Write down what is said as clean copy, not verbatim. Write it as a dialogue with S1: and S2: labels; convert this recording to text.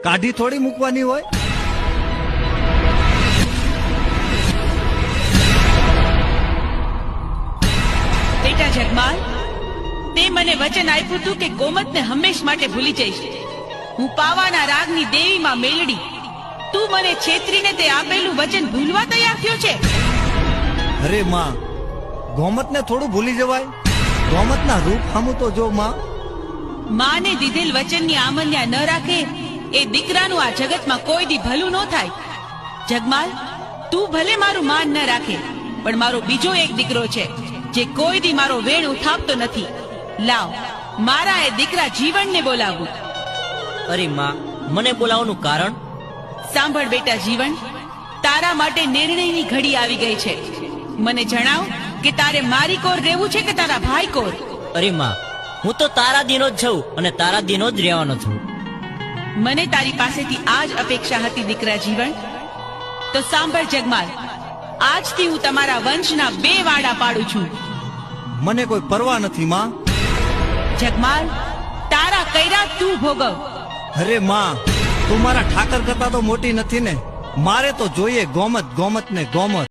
S1: કાઢી થોડી મૂકવાની હોય?
S2: બેટા જગમાલ, તે મને વચન આપ્યું હતું કે ગોમતને હંમેશ માટે ભૂલી જઈશ. હું પાવાના રાગની દેવીમાં મેલડી. તું મને છેતરીને તે આપેલું વચન ભૂલવા તૈયાર થયો છે?
S1: અરે માં, ગોમતને થોડું ભૂલી જવાય? ગોમતના રૂપ સામું તો જો માં.
S2: માને દીધેલ વચનની આમલ્યા ન રાખે એ દીકરાનું આ જગતમાં કોઈ દી ભલું ન થાય. જગમાલ, તું ભલે મારું માન ન રાખે, પણ મારો બીજો એક દીકરો છે જે કોઈ દી મારો વેણ ઉઠાવતો નથી. લાવ, મારા એ દીકરા જીવનને બોલાવું.
S3: અરે માં, મને બોલાવવાનું કારણ?
S2: સાંભળ બેટા જીવન, તારા માટે નિર્ણયની ઘડી આવી ગઈ છે. મને જણાવ કે તારે મારી કોર રહેવું છે કે તારા ભાઈ કોર?
S3: અરે માં, હું તો તારા દીનો જ છું અને તારા દીનો જ રહેવાનો છું.
S2: મને તારી પાસેથી આ જ અપેક્ષા હતી દીકરા જીવન. તો સાંભળ જગમાલ, આજથી હું તમારા વંશના 2 વાડા પાડું છું.
S1: મને કોઈ પરવા નથી માં.
S2: જગમાલ, તારા કૈરા તું ભોગવ.
S1: અરે માં, તું મારા ઠાકર કરતા તો મોટી નથી ને. મારે તો જોઈએ ગોમત, ગોમત ને ગોમત.